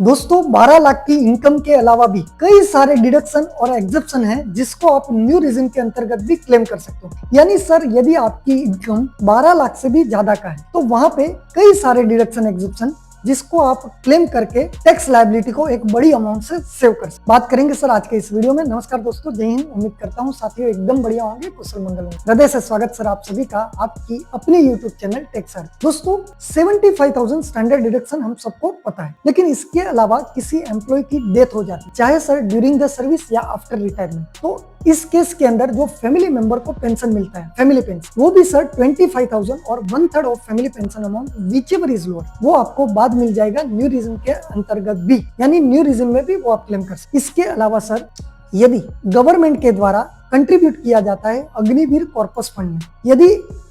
दोस्तों 12 लाख की इनकम के अलावा भी कई सारे डिडक्शन और एग्जेप्शन हैं जिसको आप न्यू रिजिम के अंतर्गत भी क्लेम कर सकते हो। यानी सर यदि आपकी इनकम 12 लाख से भी ज्यादा का है तो वहां पे कई सारे डिडक्शन एग्जेप्शन जिसको आप क्लेम करके टैक्स लायबिलिटी को एक बड़ी अमाउंट से सेव कर सकते। बात करेंगे सर आज के इस वीडियो में। नमस्कार दोस्तों, जय हिंद। उम्मीद करता हूँ साथियों एकदम बढ़िया होंगे, कुशल मंगल होंगे। हृदय से स्वागत सर आप सभी का आपकी अपने यूट्यूब चैनल टैक्स सर। दोस्तों 75,000 स्टैंडर्ड डिडक्शन हम सबको पता है, लेकिन इसके अलावा किसी एम्प्लॉय की डेथ हो जाती है, चाहे सर ड्यूरिंग द सर्विस या आफ्टर रिटायरमेंट, तो इस केस के अंदर जो फैमिली मेंबर को पेंशन मिलता है, फैमिली पेंशन, वो भी सर 25,000 और 1/3 of family pension amount which ever is lower, वो आपको बाद मिल जाएगा न्यू रिजिम के अंतर्गत भी, यानी न्यू रिजिम में भी वो आप क्लेम कर सकते। इसके अलावा सर यदि गवर्नमेंट के द्वारा कंट्रीब्यूट किया जाता है अग्निवीर कॉर्पस फंड में, यदि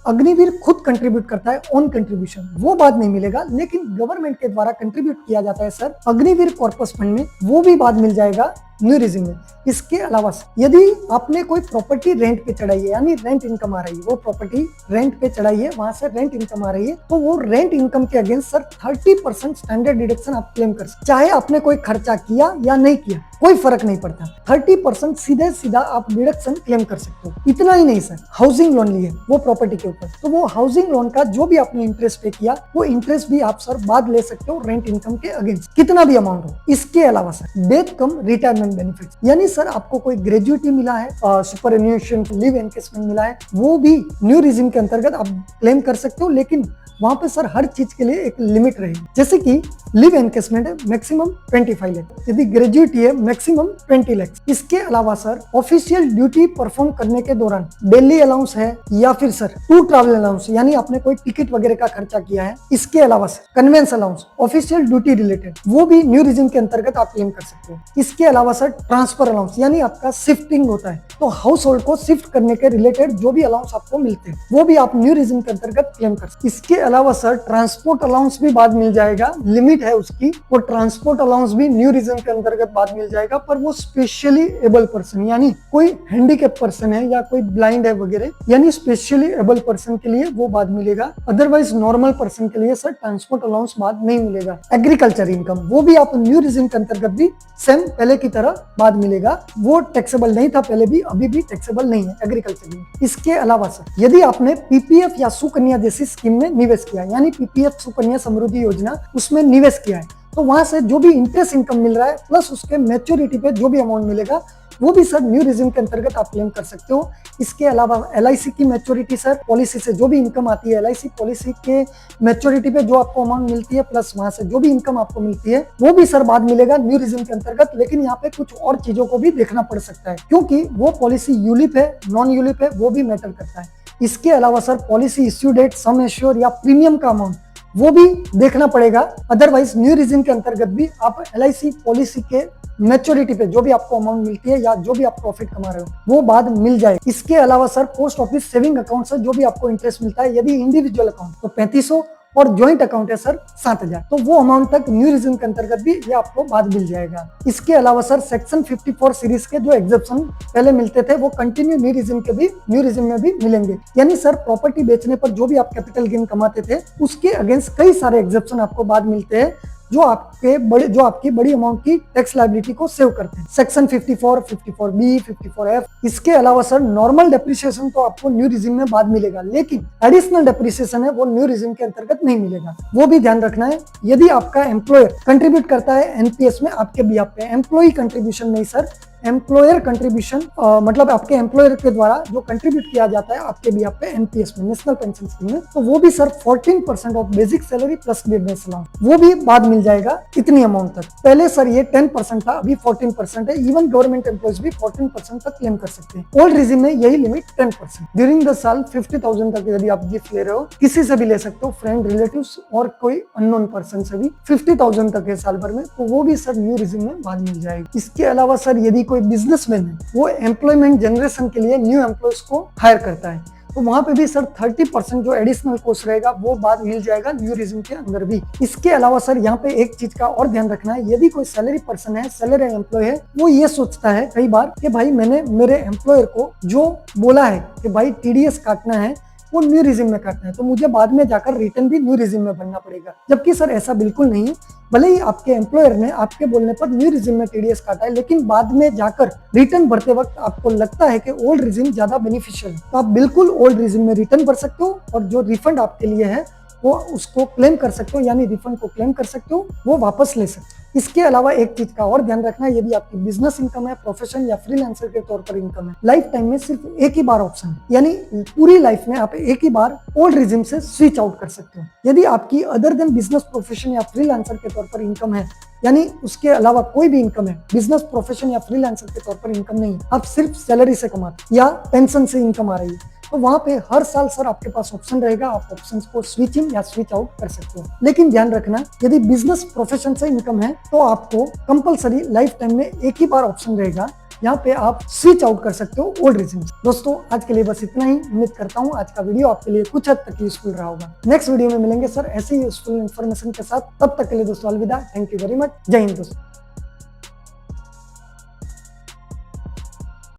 अग्निवीर खुद कंट्रीब्यूट करता है ऑन कंट्रीब्यूशन, वो बाद नहीं मिलेगा, लेकिन गवर्नमेंट के द्वारा कंट्रीब्यूट किया जाता है सर अग्निवीर कॉर्पस फंड में, वो भी बाद मिल जाएगा न्यू रिजिम में। इसके अलावा यदि आपने कोई प्रॉपर्टी रेंट पे चढ़ाई है, यानी रेंट इनकम आ रही है, वो प्रॉपर्टी रेंट पे चढ़ाई है, वहां से रेंट इनकम आ रही है, तो वो रेंट इनकम के अगेंस्ट सर 30% स्टैंडर्ड डिडक्शन आप क्लेम कर सकते। चाहे आपने कोई खर्चा किया या नहीं किया, कोई फर्क नहीं पड़ता, 30% सीधे सीधा आप डिडक्शन क्लेम कर सकते हो। इतना ही नहीं सर, हाउसिंग लोन लिए वो प्रॉपर्टी के ऊपर, तो वो हाउसिंग लोन का जो भी आपने इंटरेस्ट पे किया, वो इंटरेस्ट भी आप सर बाद ले सकते हो रेंट इनकम के अगेंस्ट, कितना भी अमाउंट हो। इसके अलावा सर डेथ कम रिटायरमेंट बेनिफिट, यानी सर आपको कोई ग्रेजुएटी मिला है, सुपर एन्युएशन, लिव एनकेसमेंट मिला है, वो भी न्यू रिजिम के अंतर्गत आप क्लेम कर सकते हो, लेकिन वहां पे सर हर चीज के लिए एक लिमिट रहेगी। जैसे कि लिव एनकेसमेंट है मैक्सिमम 25 लाख, यदि ग्रेजुएटी है मैक्सिमम 20 लाख। इसके अलावा सर ऑफिशियल ड्यूटी परफॉर्म करने के दौरान डेली अलाउंस है, या फिर सर टू ट्रैवल अलाउंस, यानी आपने कोई टिकट वगैरह का खर्चा किया है। इसके अलावा sir convince allowance, official duty related, वो भी न्यू रिजिम के अंतर्गत आप क्लेम कर सकते हो। इसके अलावा सर ट्रांसफर अलाउंस, यानी आपका शिफ्टिंग होता है, तो हाउस होल्ड को शिफ्ट करने के रिलेटेड जो भी अलाउंस आपको मिलते हैं, वो भी आप न्यू रिजिम के अंतर्गत क्लेम कर सकते। इसके अलावा सर ट्रांसपोर्ट अलाउंस भी बाद मिल जाएगा, लिमिट है उसकी, वो ट्रांसपोर्ट अलाउंस भी न्यू रिजिम के अंतर्गत बाद मिल जाएगा, पर वो स्पेशली एबल पर्सन, यानी कोई हैंडीकैप पर्सन है या कोई ब्लाइंड है वगैरह, यानी स्पेशली एबल पर्सन के लिए वो बाद मिलेगा। अदरवाइज नॉर्मल पर्सन के लिए सर ट्रांसपोर्ट अलाउंस बाद नहीं मिलेगा। एग्रीकल्चर इनकम, वो भी आप न्यू रिजिम के अंतर्गत भी सेम पहले की तरह बाद मिलेगा, वो टैक्सेबल नहीं था पहले भी, अभी भी टैक्सेबल नहीं है एग्रीकल्चर इनकम। इसके अलावा सर यदि आपने पीपीएफ या सुकन्या जैसी स्कीम में निवेश किया, यानी पीपीएफ सुकन्या समृद्धि योजना, उसमें निवेश किया है, तो वहां से जो भी इंटरेस्ट इनकम मिल रहा है प्लस उसके मैच्योरिटी पे जो भी अमाउंट मिलेगा, वो भी सर न्यू रिजिम के अंतर्गत आप क्लेम कर सकते हो। इसके अलावा एलआईसी की मैच्योरिटी, सर पॉलिसी से जो भी इनकम आती है, एलआईसी पॉलिसी के मैच्योरिटी पे जो आपको अमाउंट मिलती है, प्लस वहां से जो भी इनकम आपको मिलती है, वो भी सर बाद मिलेगा न्यू रिजिम के अंतर्गत। लेकिन यहाँ पे कुछ और चीजों को भी देखना पड़ सकता है, क्योंकि वो पॉलिसी यूलिप है नॉन यूलिप है, वो भी मैटर करता है। इसके अलावा सर पॉलिसी इश्यू डेट, सम एश्योर या प्रीमियम का अमाउंट, वो भी देखना पड़ेगा। अदरवाइज न्यू रिजिम के अंतर्गत भी आप एलआईसी पॉलिसी के मैच्योरिटी पे जो भी आपको अमाउंट मिलती है या जो भी आप प्रॉफिट कमा रहे हो, वो बाद मिल जाए। इसके अलावा sir post office saving account से जो भी आपको इंटरेस्ट मिलता है, यदि इंडिविजुअल अकाउंट तो 3500 और ज्वाइंट अकाउंट है सर 7,000, तो वो अमाउंट तक न्यू रिजिम के अंतर्गत भी ये आपको बाद मिल जाएगा। इसके अलावा सर सेक्शन 54 सीरीज के जो एग्जेप्शन पहले मिलते थे, वो कंटिन्यू न्यू रिजिम में भी मिलेंगे। यानी सर प्रॉपर्टी बेचने पर जो भी आप कैपिटल गेन कमाते थे, उसके अगेंस्ट कई सारे एग्जेप्शन आपको बाद मिलते हैं, जो आपकी बड़ी अमाउंट की टैक्स लायबिलिटी को सेव करते हैं। Section 54, 54B, 54F। इसके अलावा सर नॉर्मल डेप्रिसिएशन तो आपको न्यू रिजिम में बाद मिलेगा, लेकिन एडिशनल डेप्रिसिएशन है वो न्यू रिजिम के अंतर्गत नहीं मिलेगा, वो भी ध्यान रखना है। यदि आपका एम्प्लॉयर कंट्रीब्यूट करता है एनपीएस में आपके बिहाफ पे, एम्प्लॉई कंट्रीब्यूशन नहीं सर, एम्प्लॉयर कंट्रीब्यूशन, मतलब आपके एम्प्लॉयर के द्वारा जो कंट्रीब्यूट किया जाता है आपके बिहाफ पे एनपीएस में, नेशनल पेंशन स्कीम में, तो वो भी sir 14% of basic salary plus dearness allowance, वो भी बाद मिल जाएगा इतनी अमाउंट तक। पहले सर ये 10% था, अभी 14% है। इवन गवर्नमेंट एम्प्लॉयज भी 14% तक क्लेम कर सकते हैं। ओल्ड रिजिम में यही लिमिट 10%। ड्यूरिंग द साल 50,000 तक यदि आप गिफ्ट ले रहे हो, किसी से भी ले सकते हो, फ्रेंड, रिलेटिव्स और कोई अननोन पर्सन से भी 50,000 तक है साल भर में, तो वो भी सर न्यू रिजिम में बाद मिल जाएगी। इसके अलावा सर यदि कोई बिजनेसमैन है, वो एम्प्लॉयमेंट जनरेशन के लिए न्यू एम्प्लॉयज को हायर करता है, तो वहां पे भी सर 30% जो एडिशनल कॉस्ट रहेगा वो बाद मिल जाएगा न्यू रिजिम के अंदर भी। इसके अलावा सर यहाँ पे एक चीज का और ध्यान रखना है, यदि कोई सैलरी पर्सन है, सैलरी एम्प्लॉय है, वो ये सोचता है कई बार कि भाई मैंने मेरे एम्प्लॉयर को जो बोला है कि भाई टीडीएस काटना है वो न्यू रिज्यूम में करते हैं, तो मुझे बाद में जाकर रिटर्न भी न्यू रिज्यूम में भरना पड़ेगा। जबकि सर ऐसा बिल्कुल नहीं है। भले ही आपके एम्प्लॉयर ने आपके बोलने पर न्यू रिज्यूम में टीडीएस काटा है, लेकिन बाद में जाकर रिटर्न भरते वक्त आपको लगता है कि ओल्ड रिज्यूम ज्यादा बेनिफिशियल है, तो आप बिल्कुल ओल्ड रिज्यूम में रिटर्न भर सकते हो और जो रिफंड आपके लिए है वो उसको क्लेम कर सकते हो, यानी रिफंड को क्लेम कर सकते हो, वो वापस ले सकते हो। इसके अलावा एक चीज का और ध्यान रखना, यदि आपकी बिजनेस इनकम है, प्रोफेशन या फ्रीलांसर के तौर पर इनकम है, लाइफ टाइम में सिर्फ एक ही बार ऑप्शन है, यानी पूरी लाइफ में आप एक ही बार ओल्ड रिज्यूम से स्विच आउट कर सकते हो। यदि आपकी अदर देन बिजनेस प्रोफेशन या फ्रीलांसर के तौर पर इनकम है, यानी उसके अलावा कोई भी इनकम है, बिजनेस प्रोफेशन या फ्रीलांसर के तौर पर इनकम नहीं, आप सिर्फ सैलरी से कमाते या पेंशन से इनकम आ रही है, तो वहां पे हर साल सर आपके पास ऑप्शन रहेगा, आप ऑप्शंस को स्विच इन या स्विच आउट कर सकते हो। लेकिन ध्यान रखना, यदि बिजनेस प्रोफेशन से इनकम है तो आपको कंपलसरी लाइफ टाइम में एक ही बार ऑप्शन रहेगा, यहाँ पे आप स्विच आउट कर सकते हो ओल्ड रिज्यूम। दोस्तों आज के लिए बस इतना ही। उम्मीद करता हूँ आज का वीडियो आपके लिए कुछ हद तक यूजफुल रहा होगा। नेक्स्ट वीडियो में मिलेंगे सर ऐसे ही यूजफुल इन्फॉर्मेशन के साथ, तब तक के लिए दोस्तों अलविदा। Thank you very much. जय हिंद दोस्तों।